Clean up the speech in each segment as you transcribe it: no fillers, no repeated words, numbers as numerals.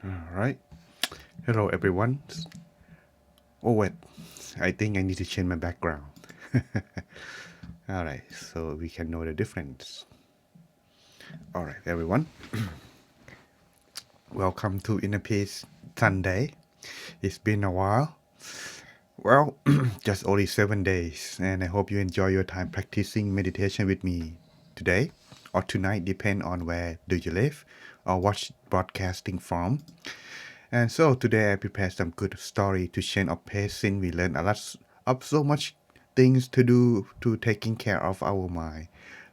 All right. Hello, everyone. Oh, wait. I think I need to change my background. All right. So we can know the difference. All right, everyone. Welcome to Inner Peace Sunday. It's been a while. Well, just only 7 days. And I hope you enjoy your time practicing meditation with me today or tonight, depend on where do you live or watch broadcasting from. And so today I prepared some good story to change of pace since we learn a lot of so much things to do to taking care of our mind.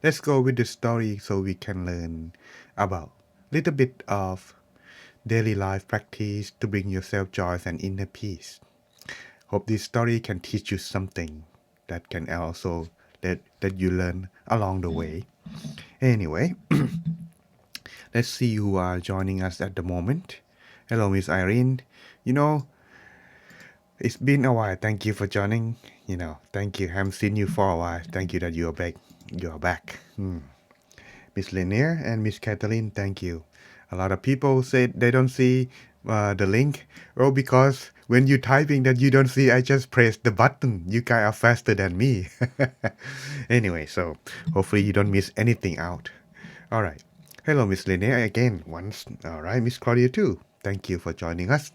Let's go with the story so we can learn about little bit of daily life practice to bring yourself joy and inner peace. Hope this story can teach you something that can also that you learn along the way. Anyway, let's see who are joining us at the moment. Hello, Miss Irene. You know, it's been a while. Thank you for joining. Thank you. Haven't seen you for a while. Thank you that you're back. You're back. Miss Lanier and Miss Kathleen, thank you. A lot of people said they don't see the link. Oh, because when you're typing that you don't see, I just press the button. You guys are faster than me. Anyway, so hopefully you don't miss anything out. All right. Hello, Miss Lanier again once. All right, Miss Claudia too. Thank you for joining us.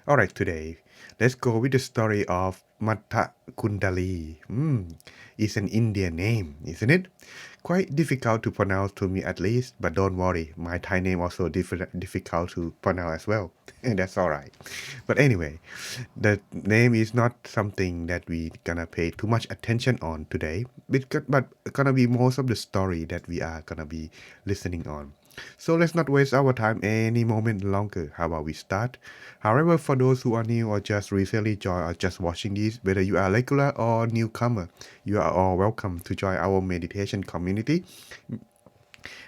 All right, today, let's go with the story of Mattakundali. It's an Indian name, isn't it? Quite difficult to pronounce to me at least, but don't worry, my Thai name also difficult to pronounce as well, and that's all right. But anyway, the name is not something that we gonna pay too much attention on today, but gonna be most of the story that we are gonna be listening on. So let's not waste our time any moment longer. How about we start? However, for those who are new or just recently joined or just watching this, whether you are regular or newcomer, you are all welcome to join our meditation community.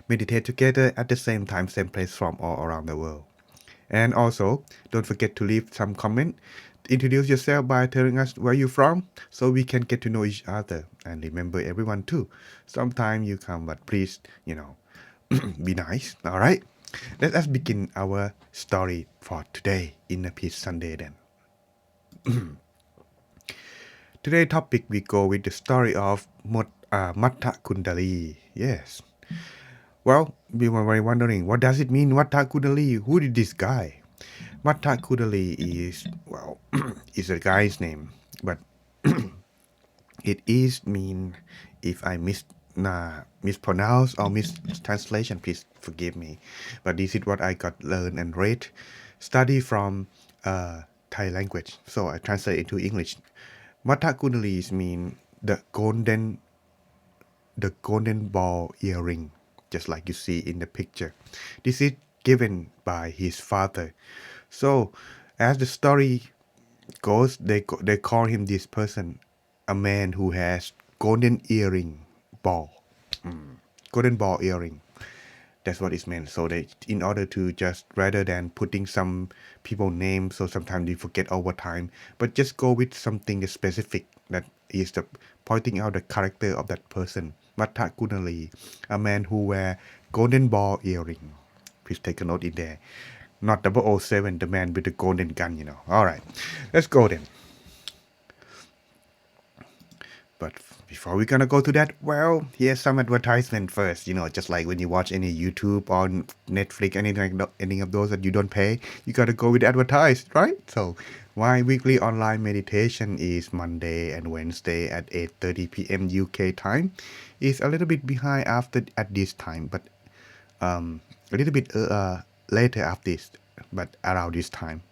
Meditate together at the same time, same place from all around the world. And also, don't forget to leave some comment. Introduce yourself by telling us where you're from so we can get to know each other. And remember everyone too. Sometimes you come, but please, be nice. All right. Let us begin our story for today in a Peace Sunday then. Today's topic we go with the story of Mattakundali. Yes. Well, we were wondering what does it mean Mattakundali? Who is this guy? Mattakundali is is a guy's name, but it is mean if I mispronounce or mistranslation, please forgive me. But this is what I got learned and read, study from Thai language. So I translate into English. Matakundalis mean the golden ball earring, just like you see in the picture. This is given by his father. So as the story goes, they call him this person a man who has golden earring ball, golden ball earring. That's what it's meant. So they, in order to just rather than putting some people names, so sometimes you forget over time, but just go with something specific that is the pointing out the character of that person. Matta Kunali, a man who wear golden ball earring. Please take a note in there. Not 007, the man with the golden gun. All right, let's go then. But before we're gonna go to that, well, here's some advertisement first. Just like when you watch any YouTube or Netflix, anything like any of those that you don't pay, you gotta go with advertised, right? So my weekly online meditation is Monday and Wednesday at 8:30 p.m. UK time. It's a little bit behind after at this time, but a little bit later after this, but around this time.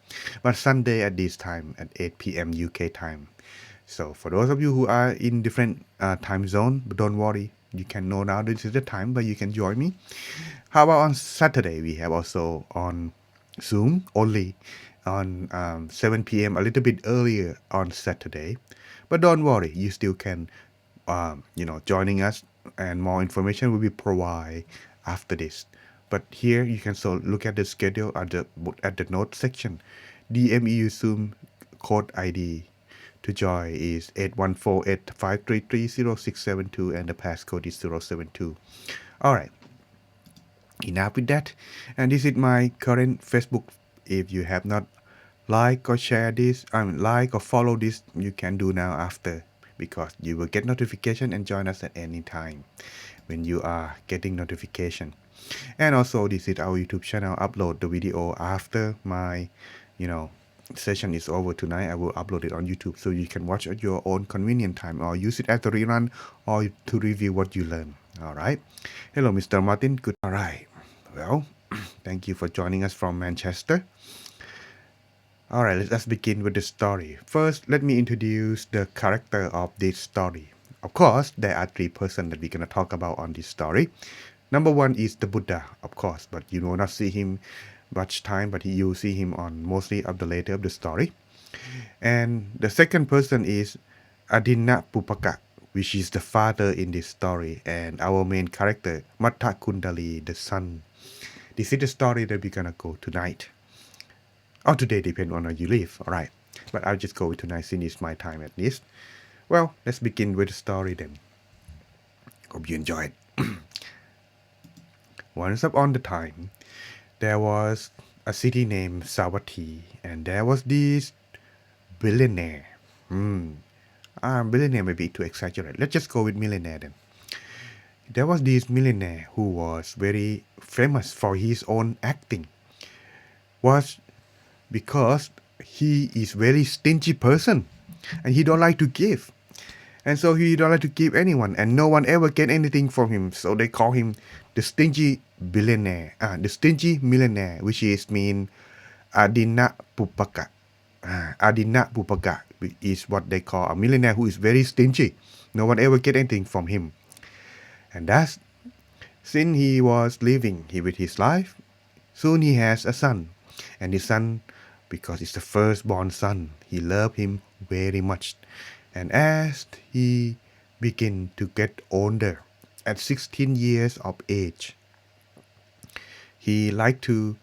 But Sunday at this time at 8 p.m. UK time. So for those of you who are in different time zone, don't worry. You can know now this is the time, but you can join me. How about on Saturday? We have also on Zoom only on 7 p.m. a little bit earlier on Saturday. But don't worry, you still can, joining us, and more information will be provided after this. But here you can so look at the schedule at the note section. DMEU Zoom code ID to join is 814-853-0672 and the passcode is 072. All right, enough with that. And this is my current Facebook if you have not like or share this, like or follow this, you can do now after, because you will get notification and join us at any time when you are getting notification. And also, this is our YouTube channel. Upload the video after my, you know, session is over tonight. I will upload it on YouTube so you can watch at your own convenient time, or use it as a rerun, or to review what you learn. All right. Hello, Mr. Martin. Good. All right. Well, thank you for joining us from Manchester. All right, let us begin with the story. First, let me introduce the character of this story. Of course, there are three persons that we're going to talk about on this story. Number one is the Buddha, of course, but you will not see him much time, but you see him on mostly of the later of the story. And the second person is Adina Pupaka, which is the father in this story, and our main character, Mattakundali, the son. This is the story that we're going to go tonight. Or today, depending on where you live, alright. But I'll just go with tonight since it's my time at least. Well, let's begin with the story then. Hope you enjoy it. Once upon the time, there was a city named Sawati, and there was this billionaire. Billionaire may be too exaggerate. Let's just go with millionaire then. There was this millionaire who was very famous for his own acting. Was because he is very stingy person, and he don't like to give. And so he don't like to give anyone, and no one ever get anything from him. So they call him the stingy billionaire, the stingy millionaire, which is mean Adina Pupaka. Adina Pupaka is what they call a millionaire who is very stingy. No one ever get anything from him. And that's since he was living with his life. Soon he has a son, and his son, because it's the firstborn son, he loved him very much. And as he began to get older, at 16 years of age, he liked to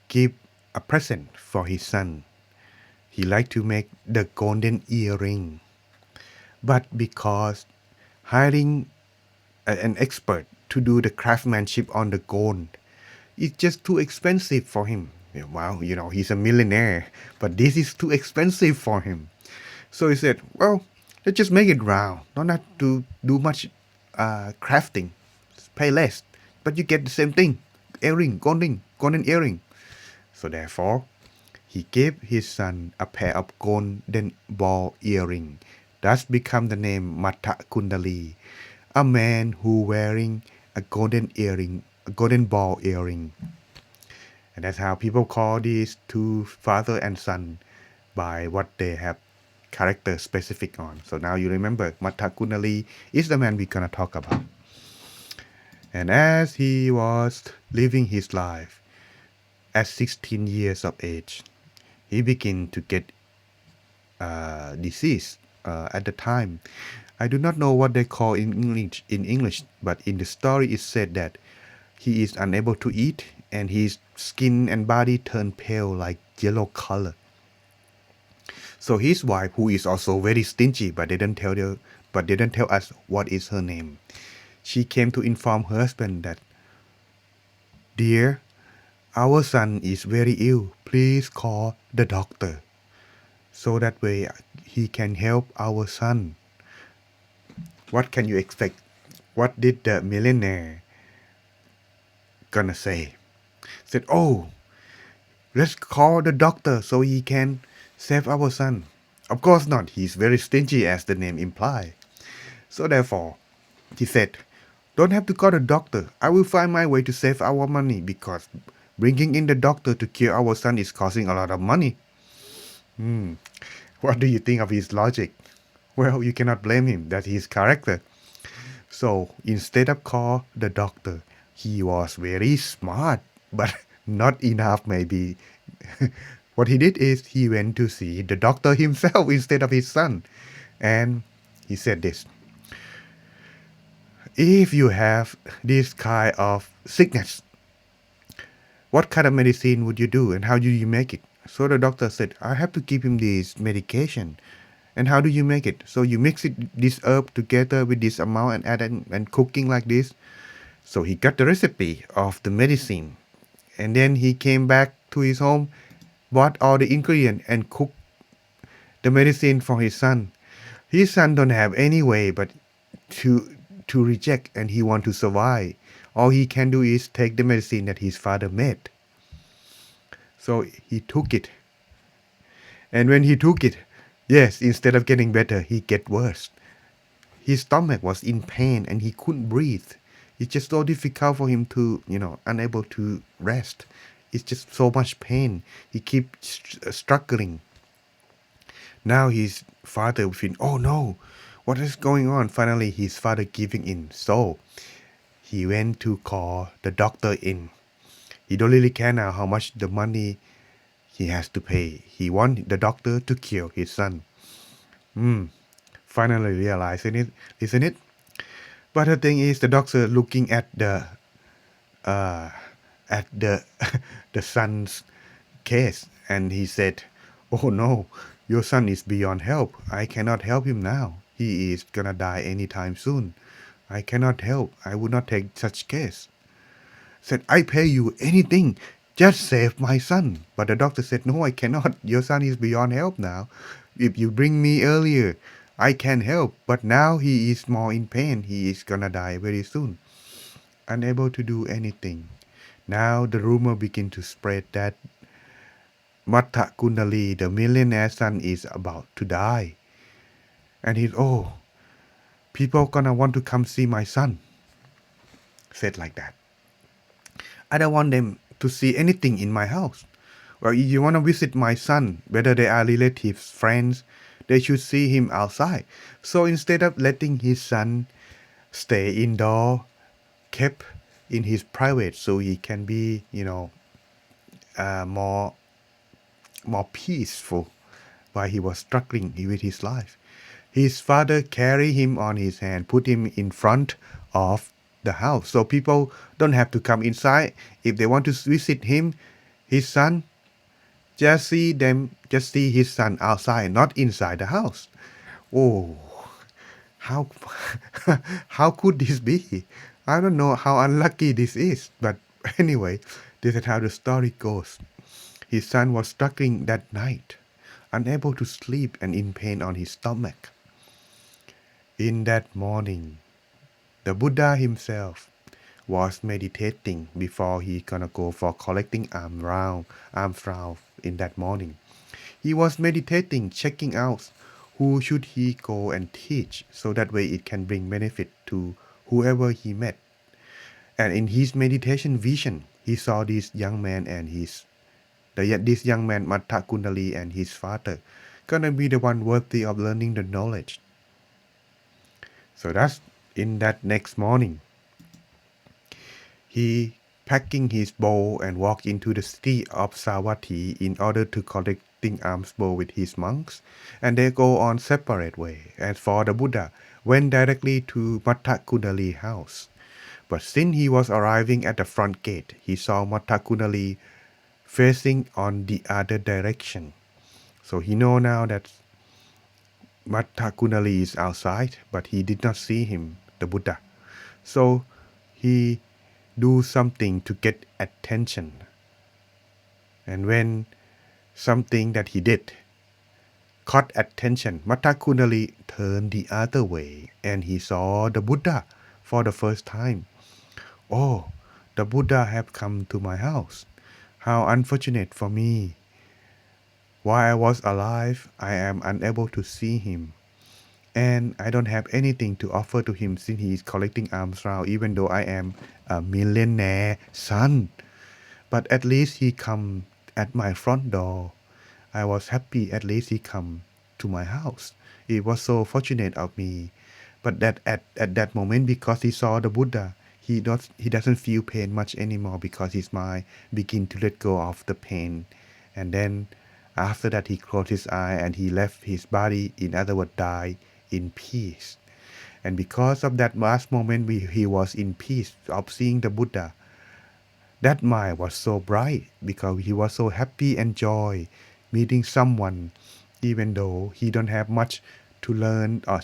give a present for his son. He liked to make the golden earring. But because hiring an expert to do the craftsmanship on the gold, it's just too expensive for him. Well, he's a millionaire, but this is too expensive for him. So he said, well, let's just make it round. Don't have to do much crafting. Pay less, but you get the same thing. Earring, golden earring. So therefore, he gave his son a pair of golden ball earring. Thus become the name Mattakundali, a man who wearing a golden earring, a golden ball earring. And that's how people call these two father and son, by what they have character specific on. So now you remember, Mattakundali is the man we're gonna talk about. And as he was living his life, at 16 years of age, he began to get disease at the time. I do not know what they call in English, but in the story it said that he is unable to eat, and his skin and body turn pale like yellow color. So his wife, who is also very stingy, but they didn't tell us what is her name. She came to inform her husband that, dear, our son is very ill. Please call the doctor, so that way he can help our son. What can you expect? What did the millionaire gonna say? Said, oh, let's call the doctor so he can save our son. Of course not. He's very stingy, as the name implies. So therefore, he said, don't have to call the doctor. I will find my way to save our money, because bringing in the doctor to cure our son is costing a lot of money. What do you think of his logic? Well, you cannot blame him. That's his character. So instead of call the doctor, he was very smart, but not enough maybe. What he did is he went to see the doctor himself instead of his son. And he said this: if you have this kind of sickness, what kind of medicine would you do, and how do you make it? So the doctor said, I have to give him this medication. And how do you make it? So you mix this herb together with this amount and add it and cooking like this. So he got the recipe of the medicine. And then he came back to his home bought all the ingredients and cooked the medicine for his son. His son don't have any way but to reject, and he want to survive. All he can do is take the medicine that his father made. So he took it. And when he took it, yes, instead of getting better, he get worse. His stomach was in pain and he couldn't breathe. It's just so difficult for him to, unable to rest. It's just so much pain. He keeps struggling. Now his father feel, oh no, what is going on? Finally, his father giving in. So he went to call the doctor in. He don't really care now how much the money he has to pay. He want the doctor to cure his son. Finally realizing it, isn't it? But the thing is, the doctor looking uh, at the the son's case, and he said, "Oh no, your son is beyond help. I cannot help him now. He is gonna die anytime soon. I cannot help. I would not take such case." Said, "I pay you anything. Just save my son." But the doctor said, "No, I cannot. Your son is beyond help now. If you bring me earlier, I can help. But now he is more in pain. He is gonna die very soon." Unable to do anything. Now the rumor begin to spread that Mattakundali, the millionaire son, is about to die. And he's, oh, people gonna want to come see my son. Said like that. I don't want them to see anything in my house. Well, if you want to visit my son, whether they are relatives, friends, they should see him outside. So instead of letting his son stay indoor, kept in his private, so he can be, more peaceful while he was struggling with his life. His father carried him on his hand, put him in front of the house, so people don't have to come inside. If they want to visit him, his son, just see his son outside, not inside the house. Oh, how how could this be? I don't know how unlucky this is, but anyway, this is how the story goes. His son was struggling that night, unable to sleep and in pain on his stomach. In that morning, the Buddha himself was meditating before he gonna go for collecting alms round in that morning. He was meditating, checking out who should he go and teach, so that way it can bring benefit to whoever he met. And in his meditation vision, he saw this young man and this young man Mattakundali and his father gonna be the one worthy of learning the knowledge. So that's in that next morning. He packing his bowl and walked into the city of Savatthi in order to collecting alms bowl with his monks, and they go on separate way. As for the Buddha, went directly to Mattakundali house. But since he was arriving at the front gate, he saw Mattakundali facing on the other direction. So he know now that Mattakundali is outside, but he did not see him, the Buddha. So he do something to get attention. And when something that he did caught attention, Mattakundali turned the other way and he saw the Buddha for the first time. Oh, the Buddha have come to my house. How unfortunate for me. While I was alive, I am unable to see him. And I don't have anything to offer to him since he is collecting alms round, even though I am a millionaire son. But at least he come at my front door. I was happy at least he come to my house. It was so fortunate of me. But that at that moment, because he saw the Buddha, he doesn't feel pain much anymore, because his mind begin to let go of the pain. And then after that he closed his eye and he left his body, in other words, died in peace. And because of that last moment he was in peace of seeing the Buddha, that mind was so bright because he was so happy and joy meeting someone, even though he don't have much to learn or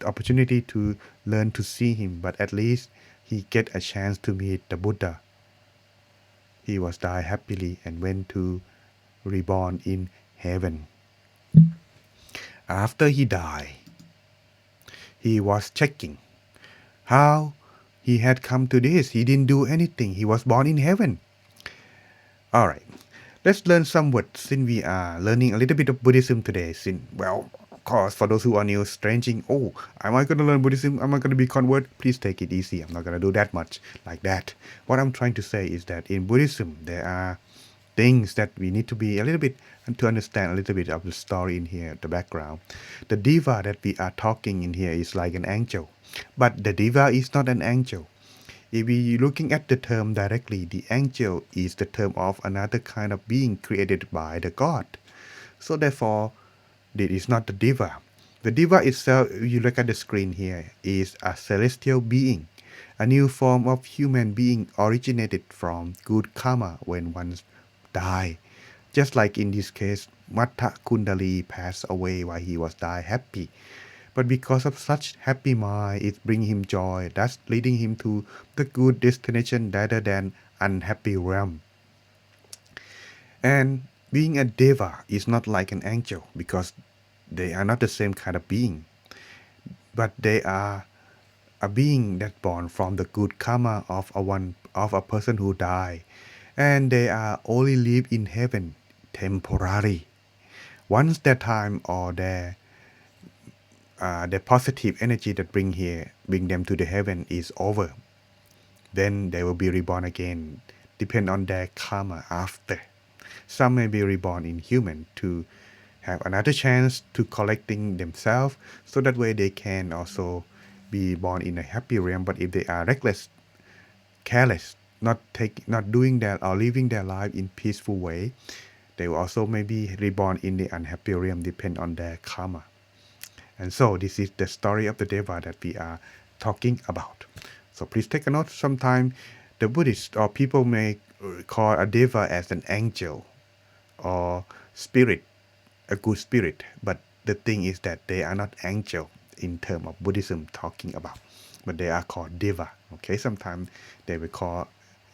opportunity to learn to see him, but at least he get a chance to meet the Buddha. He was died happily and went to reborn in heaven. After he died, he was checking how he had come to this. He didn't do anything. He was born in heaven. All right. Let's learn some words since we are learning a little bit of Buddhism today. Well, of course, for those who are new, stranging, oh, am I going to learn Buddhism? Am I going to be convert? Please take it easy. I'm not going to do that much like that. What I'm trying to say is that in Buddhism, there are things that we need to be a little bit and to understand a little bit of the story in here, the background. The diva that we are talking in here is like an angel, but the diva is not an angel. If we looking at the term directly, the angel is the term of another kind of being created by the God. So therefore, it is not the diva. The diva itself, if you look at the screen here, is a celestial being, a new form of human being originated from good karma when one died. Just like in this case, Mattakundali passed away while he was died happy. But because of such happy mind, it brings him joy, thus leading him to the good destination rather than unhappy realm. And being a deva is not like an angel because they are not the same kind of being, but they are a being that born from the good karma of a person who died, and they are only live in heaven temporary. Once their time or the positive energy that bring them to the heaven is over, then they will be reborn again, depend on their karma after. Some may be reborn in human to have another chance to collecting themselves, so that way they can also be born in a happy realm. But if they are reckless, careless, not doing that or living their life in peaceful way, they will also may be reborn in the unhappy realm, depend on their karma. And so this is the story of the Deva that we are talking about. So please take a note. Sometime the Buddhists or people may call a Deva as an angel or spirit, a good spirit. But the thing is that they are not angel in terms of Buddhism talking about, but they are called Deva. Okay, sometimes they will call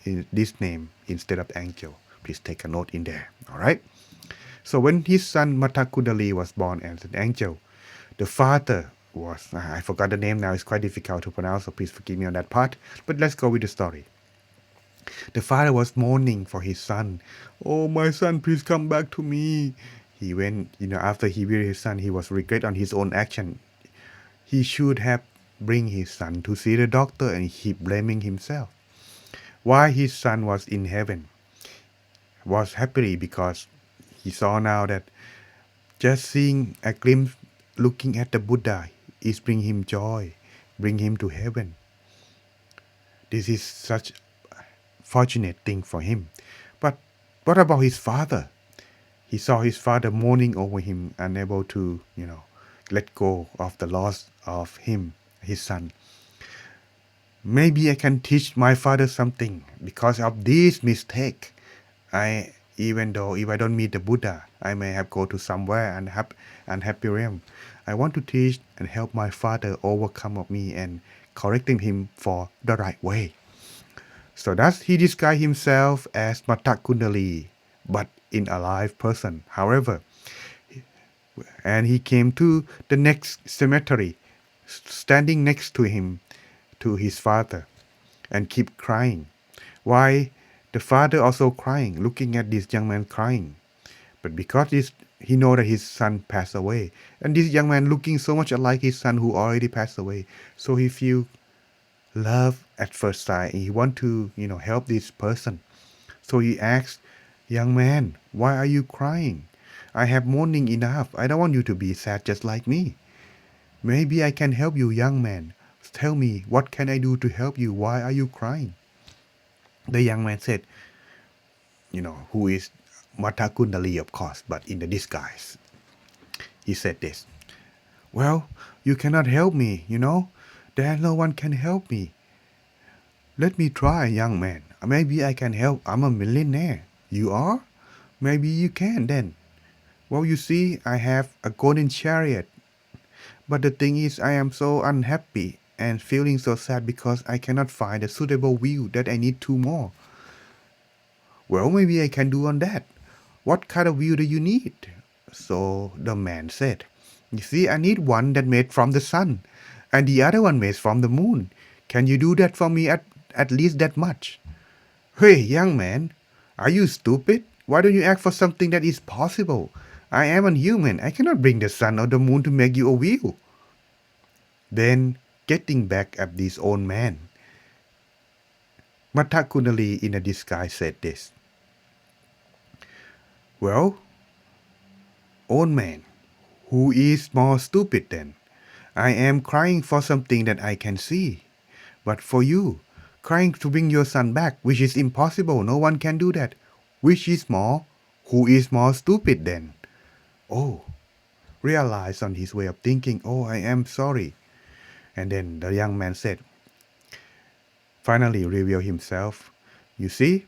in this name instead of angel. Please take a note in there. All right. So when his son Mattakundali was born as an angel, the father was, I forgot the name now, it's quite difficult to pronounce, so please forgive me on that part. But let's go with the story. The father was mourning for his son. Oh, my son, please come back to me. He went, after he buried his son, he was regret on his own action. He should have bring his son to see the doctor, and he blaming himself. Why his son was in heaven? Was happily because he saw now that just seeing a glimpse, looking at the Buddha is bring him joy, bring him to heaven. This is such fortunate thing for him. But what about his father? He saw his father mourning over him, unable to, let go of the loss of him, his son. Maybe I can teach my father something because of this mistake. Even though if I don't meet the Buddha, I may have go to somewhere and have unhappy realm. I want to teach and help my father overcome of me and correcting him for the right way. So thus he disguised himself as Mattakundali, but in a live person. However, and he came to the next cemetery, standing next to him, to his father, and keep crying. Why? The father also crying, looking at this young man crying. But because he know that his son passed away, and this young man looking so much like his son who already passed away, so he feel love at first sight. He want to, help this person. So he asks, young man, why are you crying? I have mourning enough. I don't want you to be sad just like me. Maybe I can help you, young man. Tell me, what can I do to help you? Why are you crying? The young man said, who is Mattakundali, of course, but in the disguise. He said this, well, you cannot help me, There no one can help me. Let me try, young man. Maybe I can help. I'm a millionaire. You are? Maybe you can then. Well, you see, I have a golden chariot. But the thing is, I am so unhappy and feeling so sad because I cannot find a suitable wheel that I need two more. Well, maybe I can do on that. What kind of view do you need? So the man said, you see, I need one that made from the sun, and the other one made from the moon. Can you do that for me at least that much? Hey, young man, are you stupid? Why don't you act for something that is possible? I am a human. I cannot bring the sun or the moon to make you a wheel. Then, getting back at this old man, Mattakundali in a disguise said this. Well, old man, who is more stupid then? I am crying for something that I can see. But for you, crying to bring your son back, which is impossible, no one can do that. Which is more? Who is more stupid then? Oh, realized on his way of thinking, oh, I am sorry. And then the young man said, finally revealed himself. You see,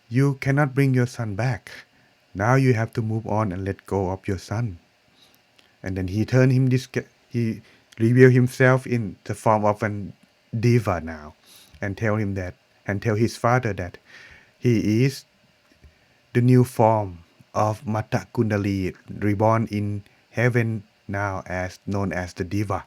you cannot bring your son back. Now you have to move on and let go of your son. And then he turned him he revealed himself in the form of an diva now, and tell his father that he is the new form of Mattakundali, reborn in heaven now as known as the diva.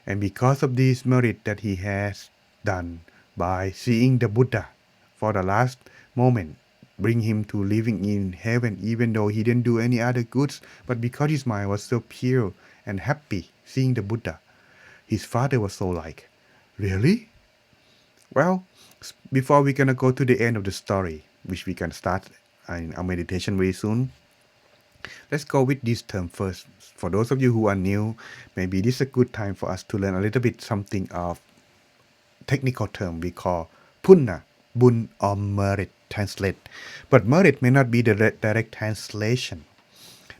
And because of this merit that he has done by seeing the Buddha for the last moment, bring him to living in heaven even though he didn't do any other goods, but because his mind was so pure and happy seeing the Buddha, his father was so like, really? Well, before we're gonna go to the end of the story, which we can start in our meditation very soon, let's go with this term first. For those of you who are new, maybe this is a good time for us to learn a little bit something of technical term we call punna, bun or merit translate. But merit may not be the direct translation,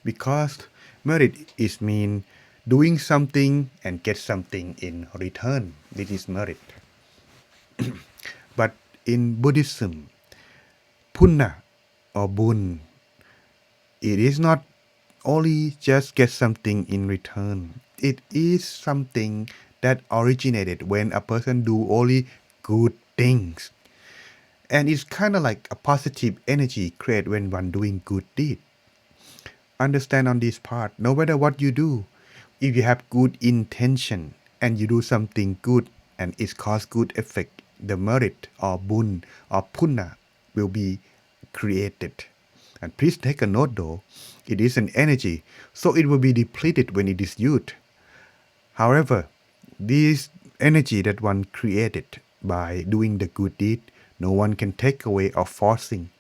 because merit is mean doing something and get something in return. This is merit. But in Buddhism, punna or bun, it is not only just get something in return. It is something that originated when a person do only good things. And it's kind of like a positive energy created when one doing good deed. Understand on this part, no matter what you do, if you have good intention and you do something good and it cause good effect, the merit or bun or punna will be created. And please take a note though, it is an energy, so it will be depleted when it is used. However, this energy that one created by doing the good deed, no one can take away or forcing,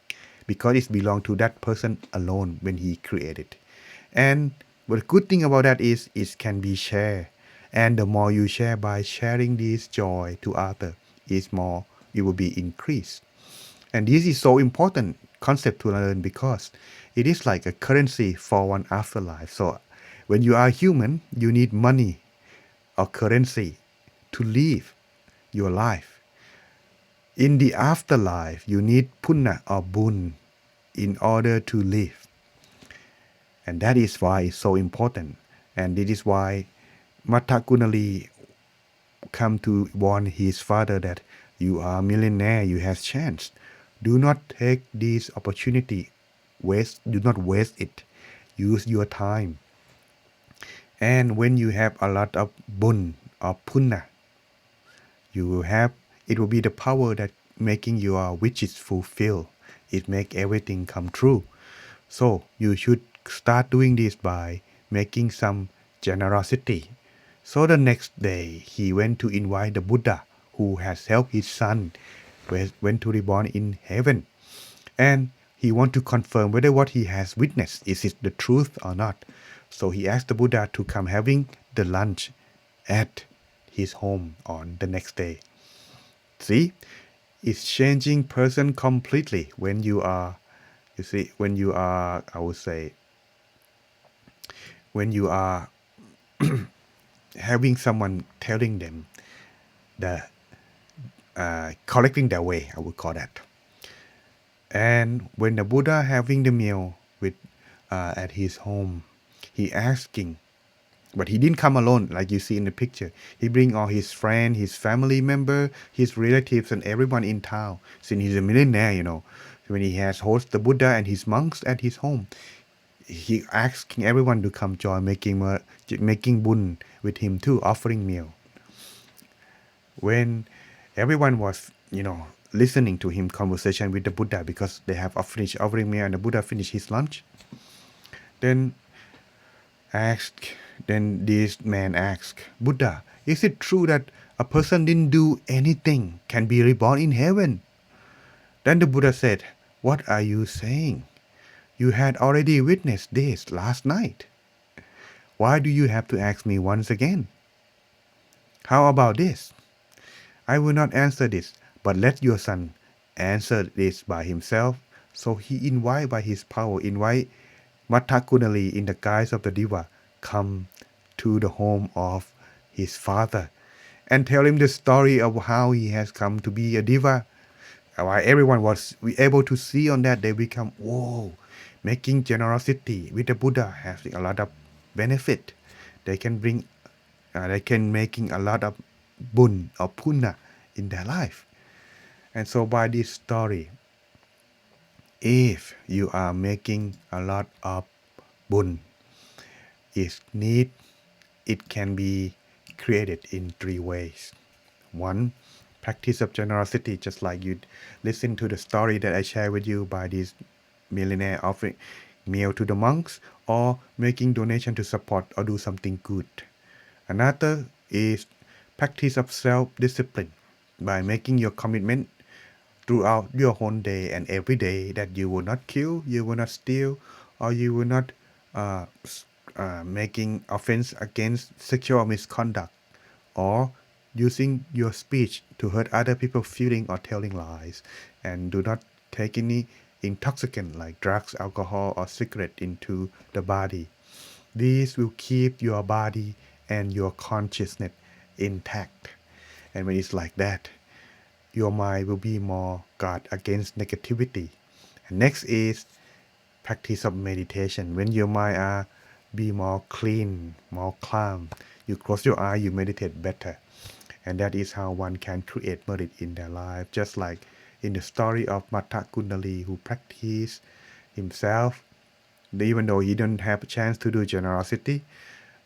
because it belongs to that person alone when he created. And the good thing about that is it can be shared. And the more you share by sharing this joy to others, is more it will be increased. And this is so important concept to learn, because it is like a currency for one afterlife. So when you are human, you need money or currency to live your life. In the afterlife, you need punna or bun in order to live. And that is why it's so important. And this is why Mattakundali come to warn his father that you are a millionaire, you have chance. Do not take this opportunity. Do not waste it. Use your time. And when you have a lot of bun or punna, you will have, it will be the power that making your wishes fulfill. It make everything come true. So you should start doing this by making some generosity. So the next day, he went to invite the Buddha, who has helped his son, went to reborn in heaven. And he want to confirm whether what he has witnessed, is it the truth or not. So he asked the Buddha to come having the lunch at his home on the next day. See, it's changing person completely when you are, you see, when you are, I would say, when you are having someone telling them the correcting their way, I would call that. And when the Buddha having the meal with at his home, he asking, but he didn't come alone like you see in the picture. He bring all his friends, his family member, his relatives, and everyone in town. Since he's a millionaire, when he has hosted the Buddha and his monks at his home, he asking everyone to come join making bun with him too, offering meal. When everyone was, listening to him conversation with the Buddha because they have finished offering meal and the Buddha finished his lunch, then asked, then this man asked, Buddha, is it true that a person didn't do anything can be reborn in heaven? Then the Buddha said, what are you saying? You had already witnessed this last night. Why do you have to ask me once again? How about this? I will not answer this, but let your son answer this by himself. So he by his power, invite Mattakundali in the guise of the diva, come to the home of his father and tell him the story of how he has come to be a diva. While everyone was able to see on that, they become, whoa, making generosity with the Buddha has a lot of benefit. They can making a lot of bun or punna in their life. And so by this story, if you are making a lot of bun, it can be created in 3 ways. One, practice of generosity, just like you listen to the story that I share with you by this millionaire offering meal to the monks or making donation to support or do something good. Another is practice of self-discipline by making your commitment throughout your whole day and every day that you will not kill, you will not steal, or you will not making offense against sexual misconduct or using your speech to hurt other people's feeling or telling lies, and do not take any intoxicant like drugs, alcohol, or cigarette into the body. These will keep your body and your consciousness intact. And when it's like that, your mind will be more guard against negativity. And next is practice of meditation. When your mind are be more clean, more calm, you close your eye, you meditate better. And that is how one can create merit in their life. Just like in the story of Mattakundali, who practiced himself, even though he didn't have a chance to do generosity,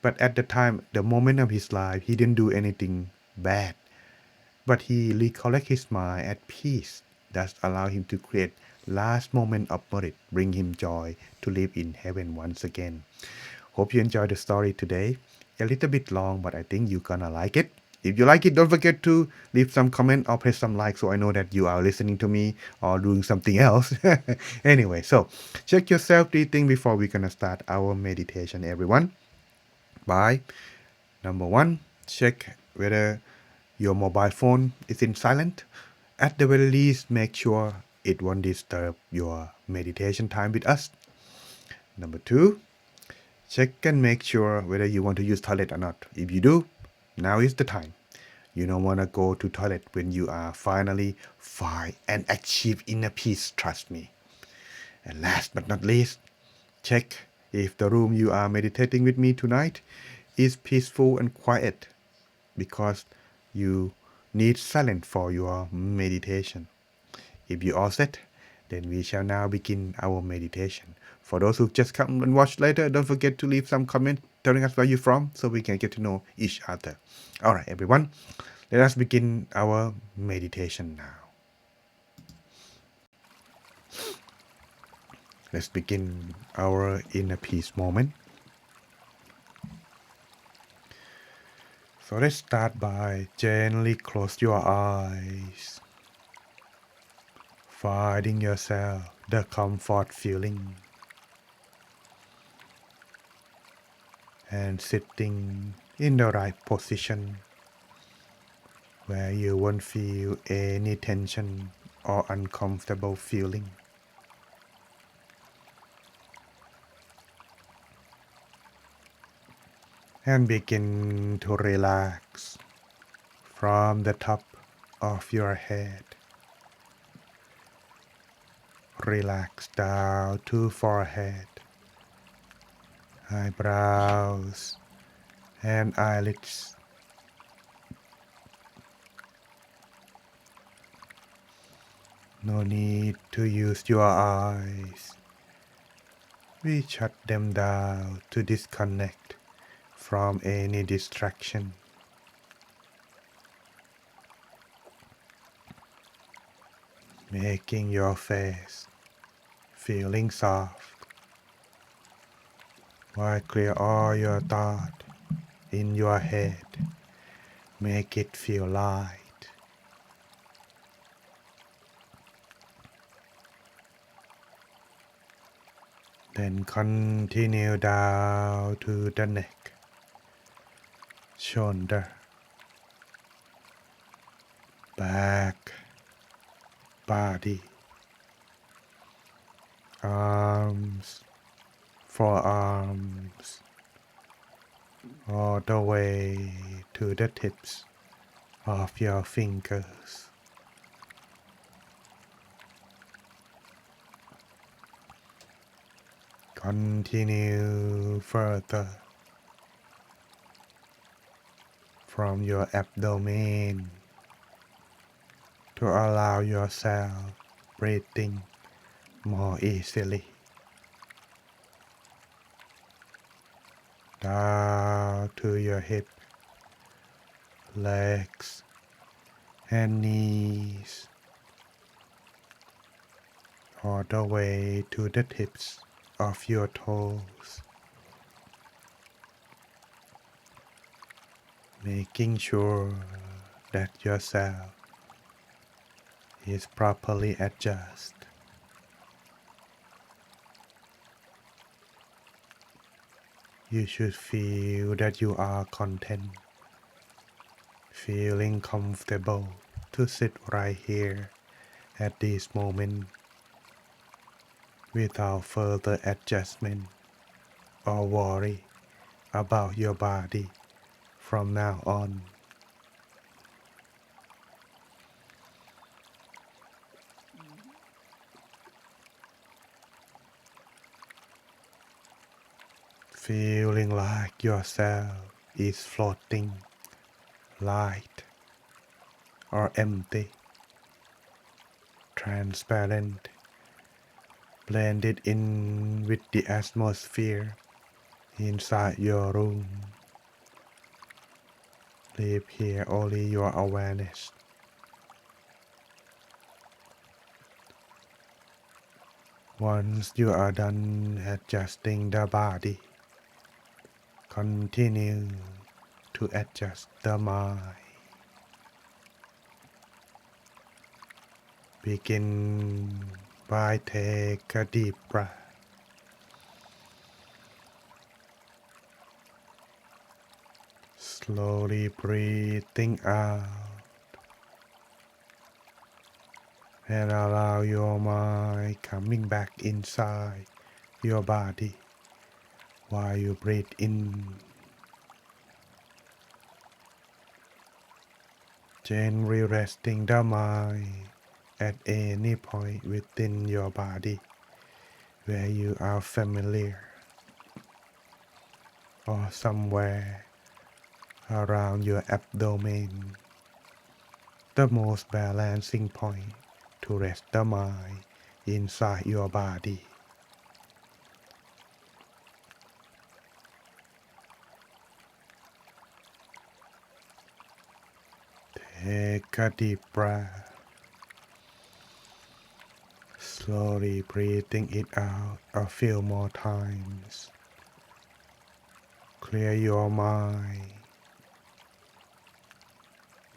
but at the time, the moment of his life, he didn't do anything bad. But he recollect his mind at peace. That allow him to create last moment of merit, bring him joy to live in heaven once again. Hope you enjoyed the story today. A little bit long, but I think you're gonna like it. If you like it, don't forget to leave some comment or press some like so I know that you are listening to me or doing something else. Anyway, so check your self-breathing before we're gonna start our meditation, everyone. Bye. Number 1, check whether your mobile phone is in silent. At the very least, make sure it won't disturb your meditation time with us. Number 2, check and make sure whether you want to use toilet or not. If you do, now is the time. You don't want to go to toilet when you are finally find and achieve inner peace, trust me. And last but not least, check if the room you are meditating with me tonight is peaceful and quiet, because you need silence for your meditation. If you all set, then we shall now begin our meditation. For those who just come and watch later, don't forget to leave some comment telling us where you're from so we can get to know each other. Alright, everyone, let us begin our meditation now. Let's begin our inner peace moment. So let's start by gently close your eyes, finding yourself the comfort feeling, and sitting in the right position where you won't feel any tension or uncomfortable feeling. And begin to relax from the top of your head. Relax down to forehead, eyebrows, and eyelids. No need to use your eyes. We shut them down to disconnect from any distraction. Making your face feeling soft while clear all your thoughts in your head. Make it feel light. Then continue down to the neck, shoulder, back, body, arms, forearms, all the way to the tips of your fingers. Continue further from your abdomen to allow yourself breathing more easily. Down to your hip, legs, and knees, all the way to the tips of your toes, making sure that yourself is properly adjusted. You should feel that you are content, feeling comfortable to sit right here at this moment without further adjustment or worry about your body from now on. Feeling like yourself is floating, light or empty, transparent, blended in with the atmosphere inside your room. Leave here only your awareness. Once you are done adjusting the body, continue to adjust the mind. Begin by take a deep breath. Slowly breathing out and allow your mind coming back inside your body while you breathe in. Gently resting the mind at any point within your body where you are familiar or somewhere around your abdomen, the most balancing point to rest the mind inside your body. Take a deep breath, slowly breathing it out a few more times. Clear your mind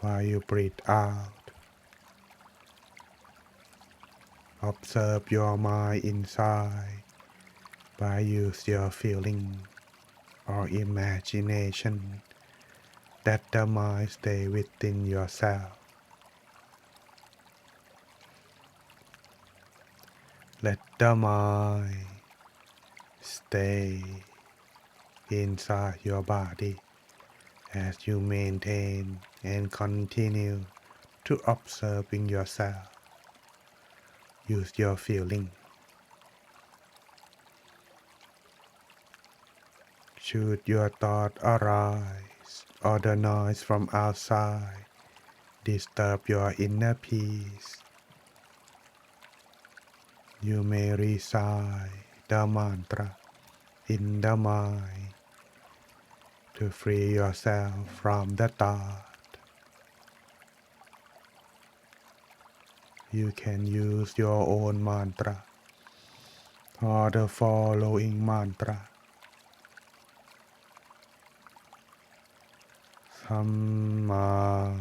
while you breathe out. Observe your mind inside by use your feeling or imagination that the mind stay within yourself. Let the mind stay inside your body as you maintain and continue to observing yourself. Use your feeling. Should your thought arise or the noise from outside disturb your inner peace, You may recite the mantra in the mind to free yourself from the thought. You can use your own mantra or the following mantra. Samma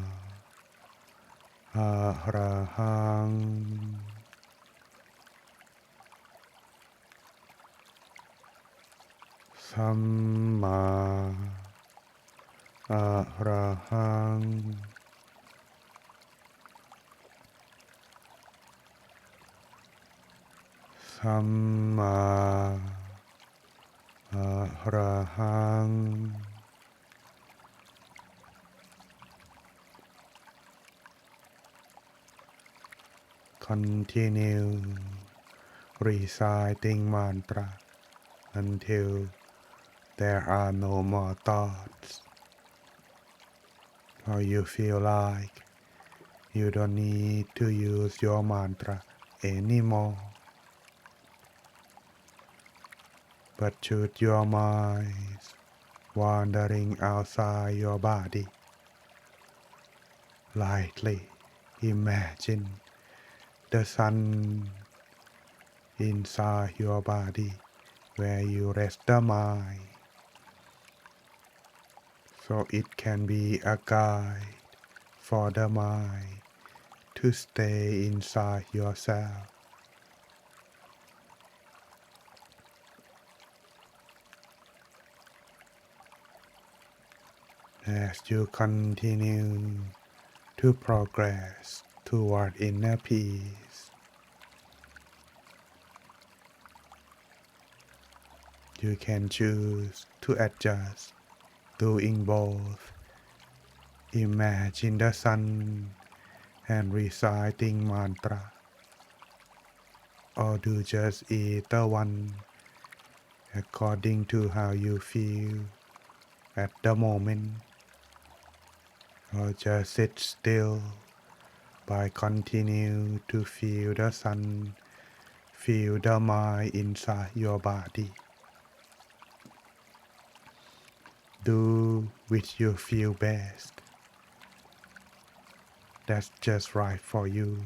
Arahang Samma Arahang Samma Arahang. Continue reciting mantra until there are no more thoughts, or you feel like you don't need to use your mantra anymore. But should your mind wandering outside your body, lightly imagine the sun inside your body where you rest the mind, so it can be a guide for the mind to stay inside yourself. As you continue to progress toward inner peace, you can choose to adjust, doing both. Imagine the sun and reciting mantra, or do just either one according to how you feel at the moment, or just sit still by continue to feel the sun, feel the mind inside your body. Do which you feel best. That's just right for you,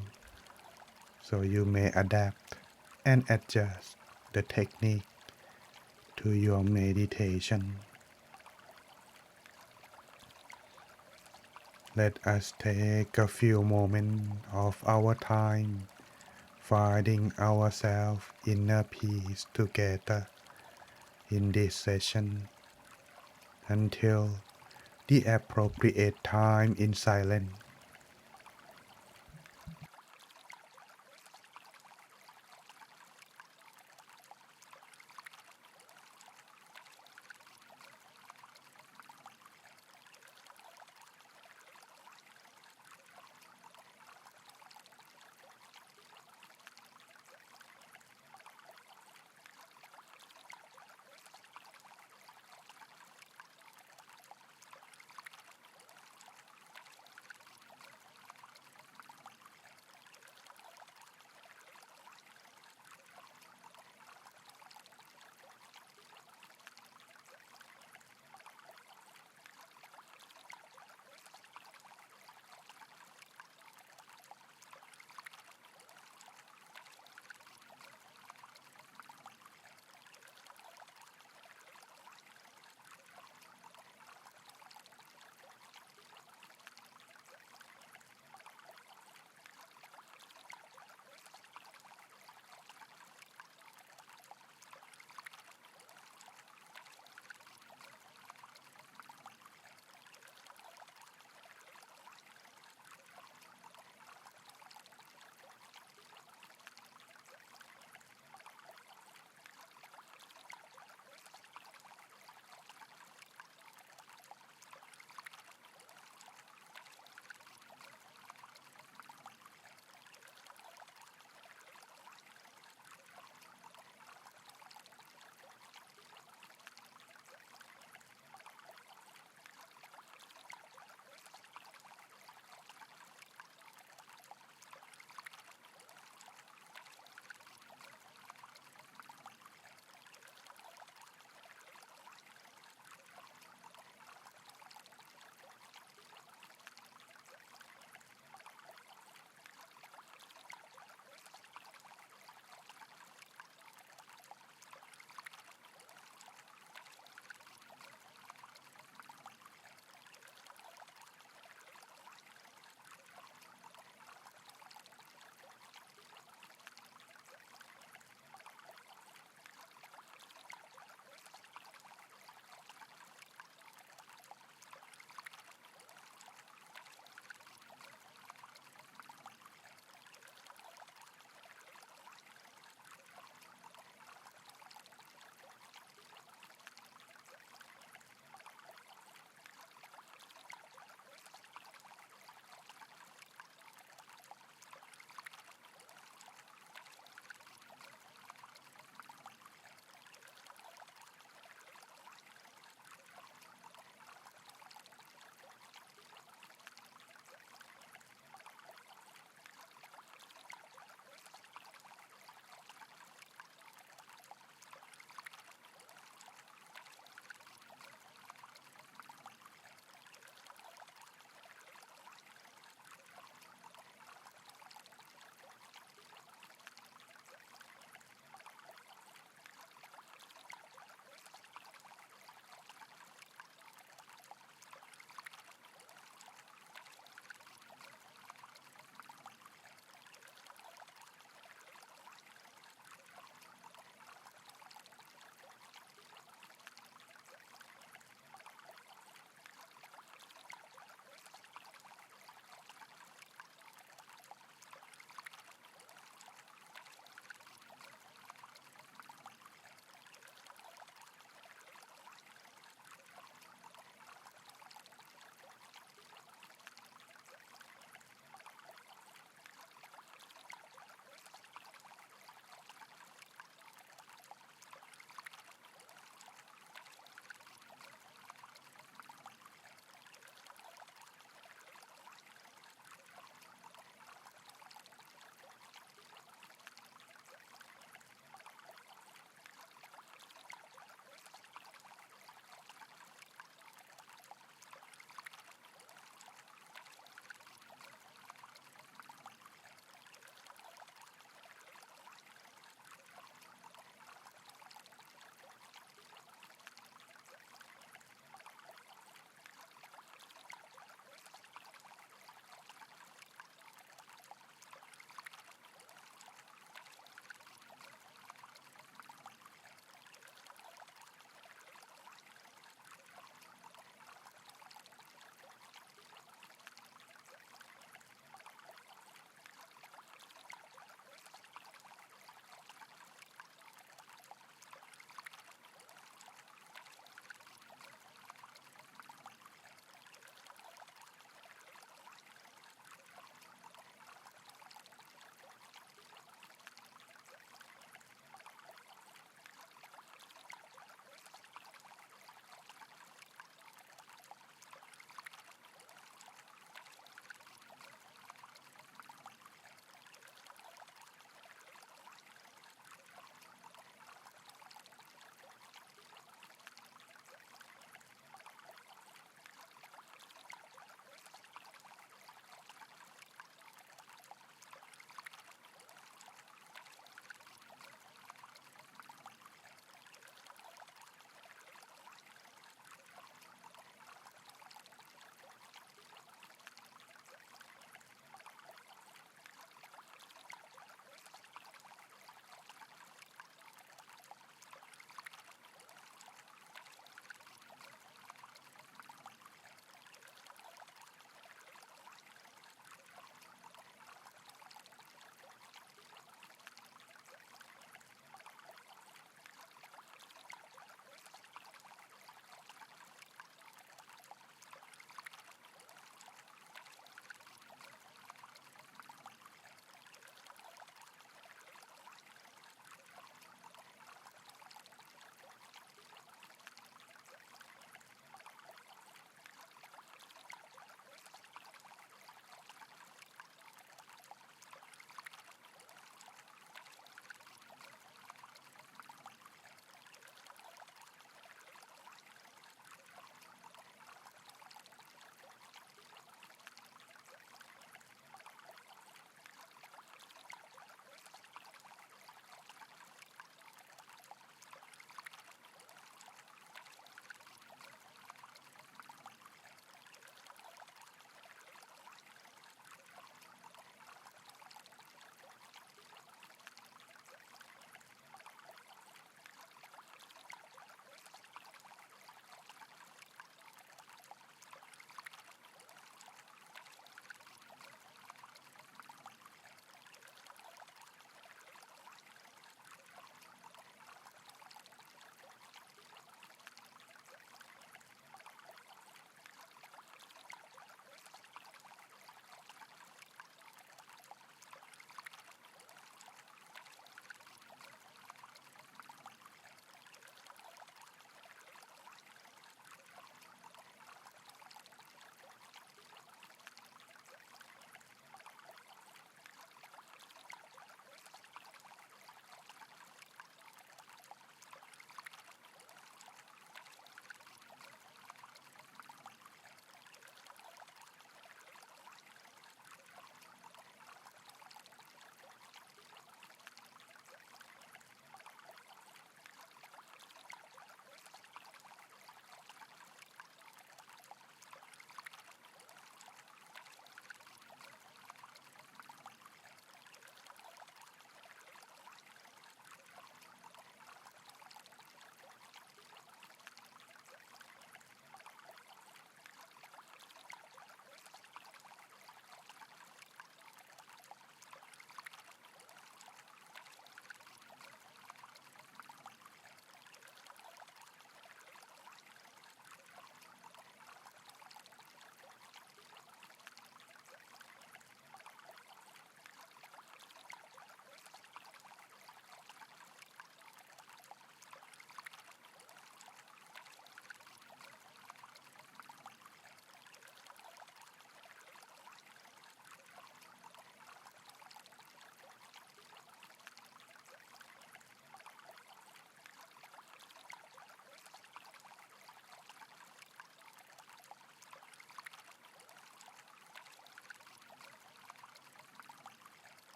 so you may adapt and adjust the technique to your meditation. Let us take a few moments of our time finding ourselves inner peace together in this session until the appropriate time in silence.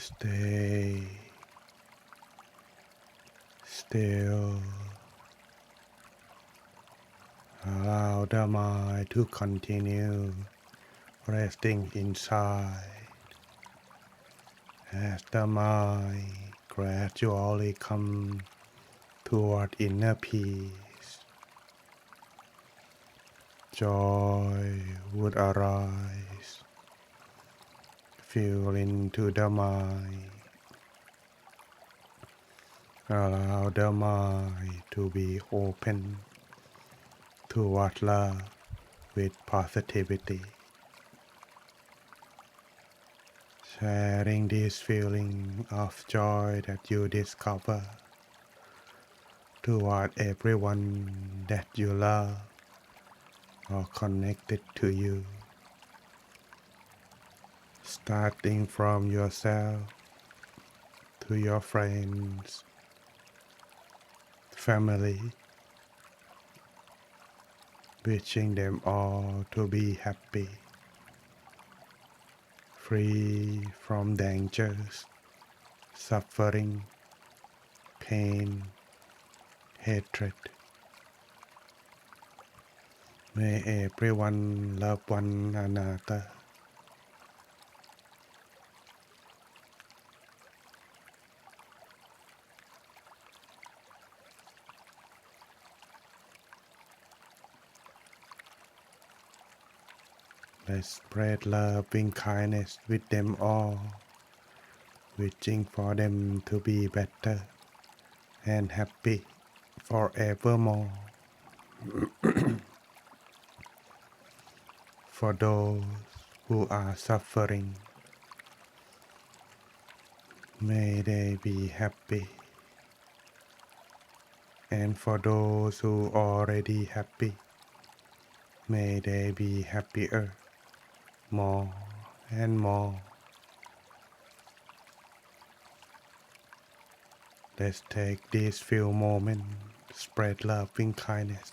Stay still. Allow the mind to continue resting inside as the mind gradually comes toward inner peace. Joy would arise, fill into the mind. Allow the mind to be open toward love with positivity. Sharing this feeling of joy that you discover toward everyone that you love or connected to you. Starting from yourself to your friends, family, wishing them all to be happy, free from dangers, suffering, pain, hatred. May everyone love one another. Let's spread loving kindness with them all, wishing for them to be better and happy forevermore. For those who are suffering, may they be happy. And for those who are already happy, may they be happier more and more. Let's take these few moments, spread loving kindness.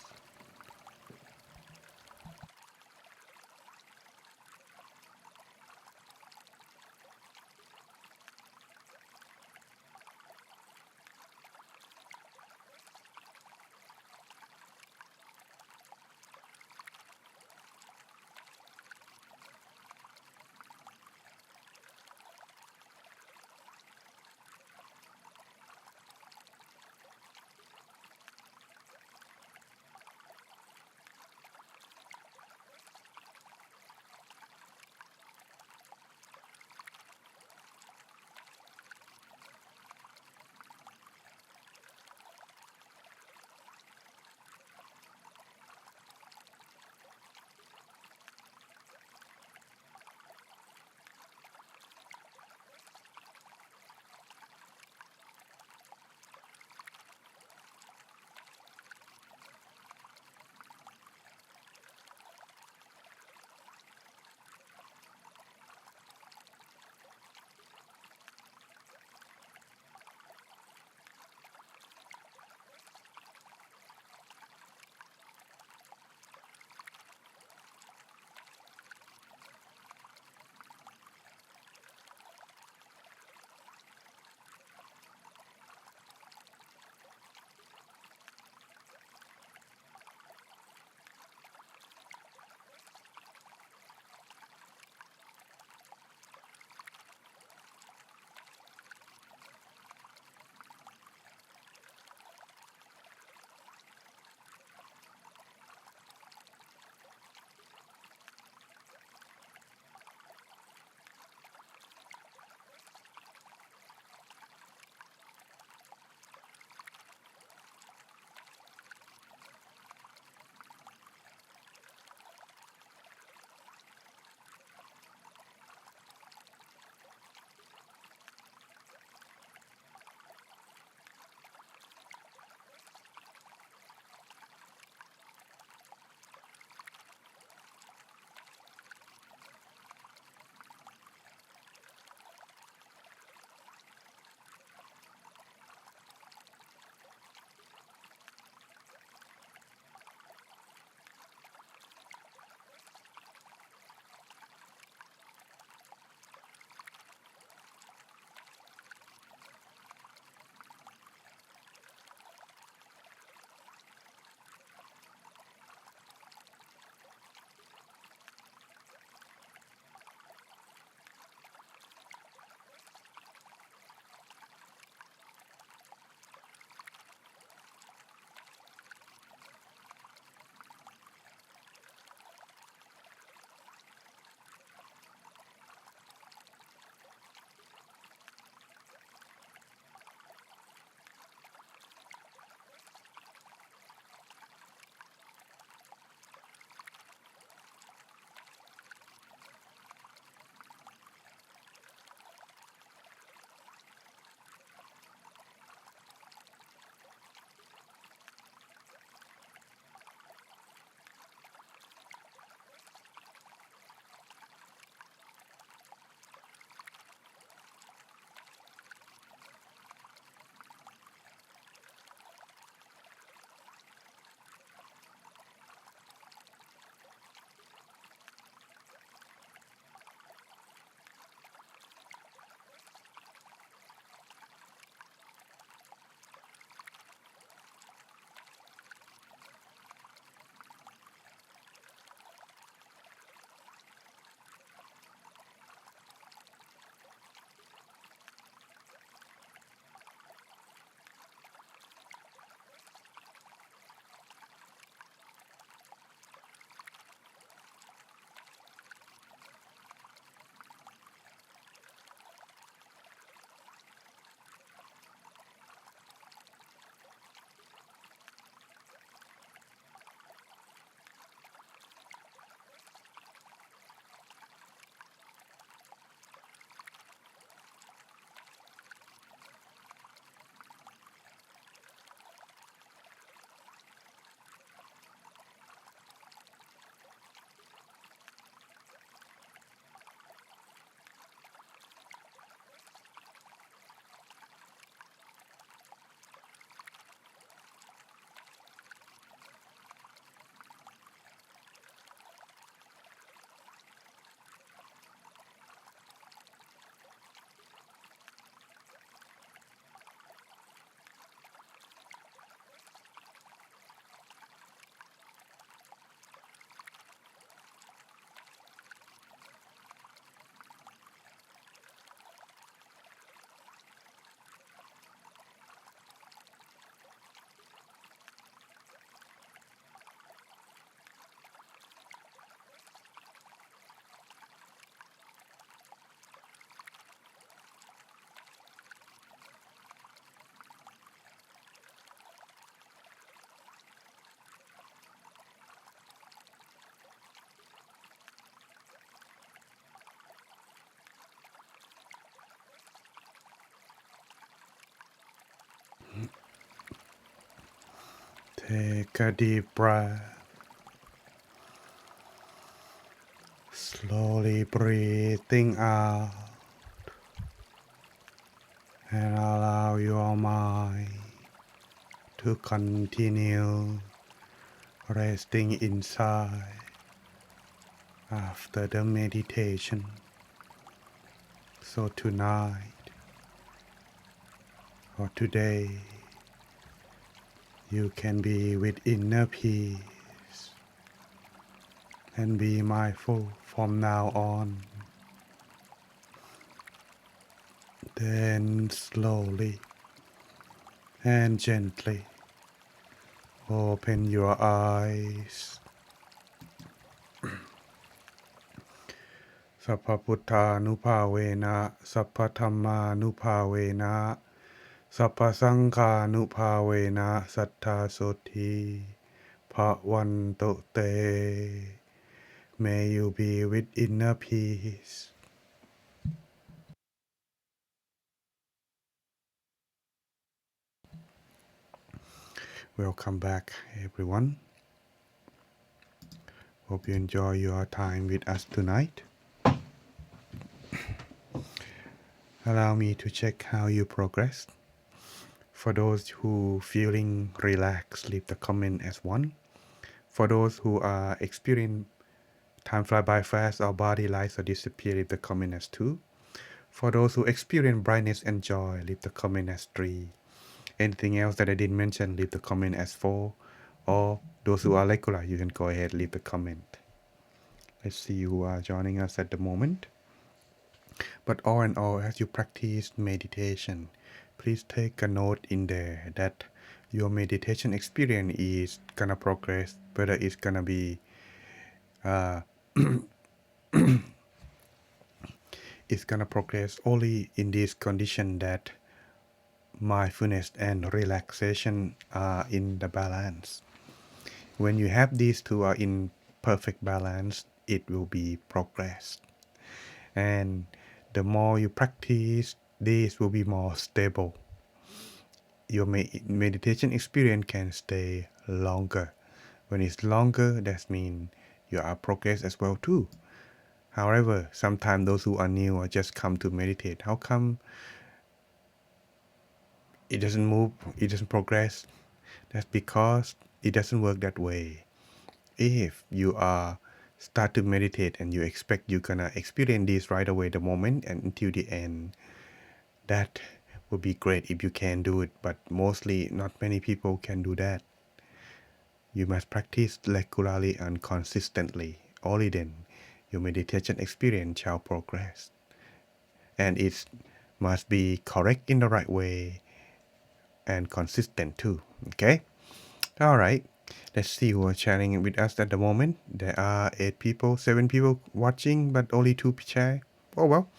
Take a deep breath. Slowly breathing out and allow your mind to continue resting inside after the meditation. So tonight or today, you can be with inner peace and be mindful from now on. Then slowly and gently open your eyes. Sappha Putthanuภาเวนะ Sappha Dhammanuภาเวนะ Sappha Sanghanuภาเวนะ Sattha Sothi Bhavantu Te. May you be with inner peace. Welcome back, everyone. Hope you enjoy your time with us tonight. Allow me to check how you progressed. For those who feeling relaxed, leave the comment as 1. For those who are experiencing time fly by fast or body lights or disappear, leave the comment as 2. For those who experience brightness and joy, leave the comment as 3. Anything else that I didn't mention, leave the comment as 4. Or those who are regular, you can go ahead, leave the comment. Let's see who are joining us at the moment. But all in all, as you practice meditation, please take a note in there that your meditation experience is gonna progress, whether it's gonna be it's gonna progress only in this condition that mindfulness and relaxation are in the balance. When you have these two are in perfect balance, it will be progress. And the more you practice, this will be more stable. Your meditation experience can stay longer. When it's longer, that means you are progress as well too. However, sometimes those who are new or just come to meditate, how come it doesn't move, it doesn't progress? That's because it doesn't work that way. If you are start to meditate and you expect you're gonna experience this right away the moment and until the end, that would be great if you can do it, but mostly not many people can do that. You must practice regularly and consistently. Only then your meditation experience shall progress. And it must be correct in the right way and consistent too. Okay? Alright. Let's see who are sharing with us at the moment. There are 8 people, 7 people watching, but only 2 share. Oh well.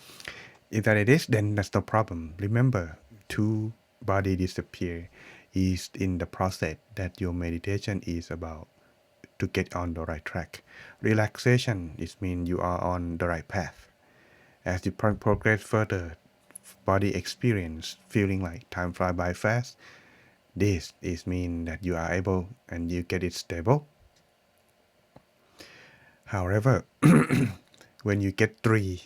If that it is, then that's no problem. Remember, 2 body disappear is in the process that your meditation is about to get on the right track. Relaxation is mean you are on the right path. As you progress further, body experience feeling like time fly by fast. This is mean that you are able and you get it stable. However, when you get 3,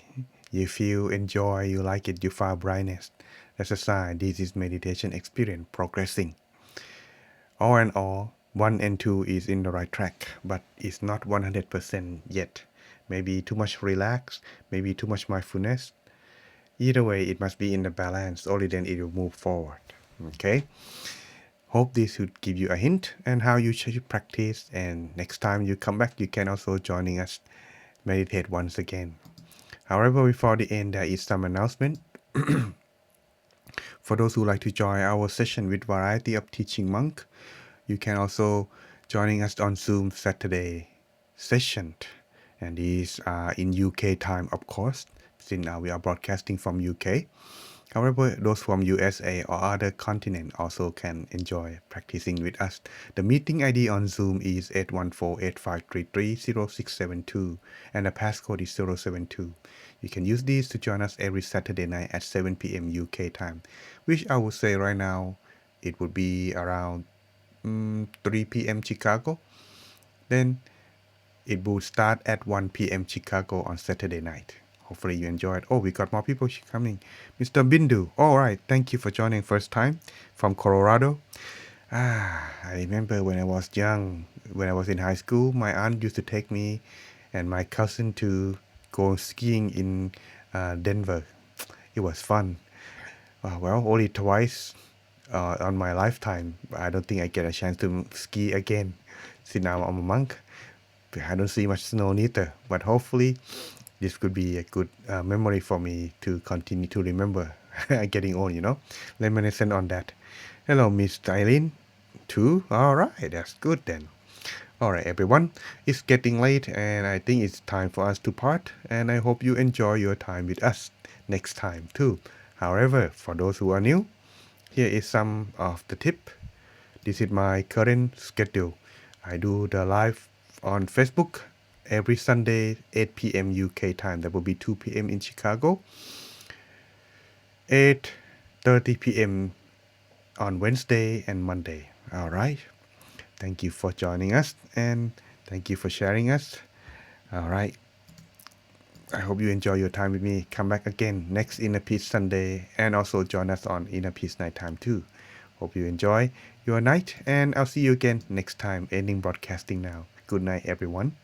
you feel enjoy, you like it, you feel brightness. That's a sign this is meditation experience progressing. All in all, 1 and 2 is in the right track, but it's not 100% yet. Maybe too much relaxed, maybe too much mindfulness. Either way, it must be in the balance, only then it will move forward. Okay? Hope this would give you a hint and how you should practice, and next time you come back, you can also joining us meditate once again. However, before the end, there is some announcement. For those who like to join our session with variety of teaching monk, you can also joining us on Zoom Saturday session. And these are in UK time, of course, since now we are broadcasting from UK. However, those from USA or other continent also can enjoy practicing with us. The meeting ID on Zoom is 814-8533-0672 and the passcode is 072. You can use these to join us every Saturday night at 7 p.m. UK time, which I would say right now it would be around 3 p.m. Chicago. Then it will start at 1 p.m. Chicago on Saturday night. Hopefully you enjoy it. Oh, we got more people coming. Mr. Bindu. All right. Thank you for joining first time from Colorado. I remember when I was young, when I was in high school, my aunt used to take me and my cousin to go skiing in Denver. It was fun. Well, only twice on my lifetime. I don't think I get a chance to ski again since now I'm a monk. I don't see much snow neither, but hopefully this could be a good memory for me to continue to remember getting old. Reminiscent on that. Hello, Miss Eileen. Too? All right, that's good then. All right, everyone. It's getting late, and I think it's time for us to part. And I hope you enjoy your time with us next time too. However, for those who are new, here is some of the tip. This is my current schedule. I do the live on Facebook every Sunday, 8 p.m. UK time. That will be 2 p.m. in Chicago. 8:30 p.m. on Wednesday and Monday. All right. Thank you for joining us and thank you for sharing us. All right. I hope you enjoy your time with me. Come back again next Inner Peace Sunday and also join us on Inner Peace Night time too. Hope you enjoy your night and I'll see you again next time. Ending broadcasting now. Good night, everyone.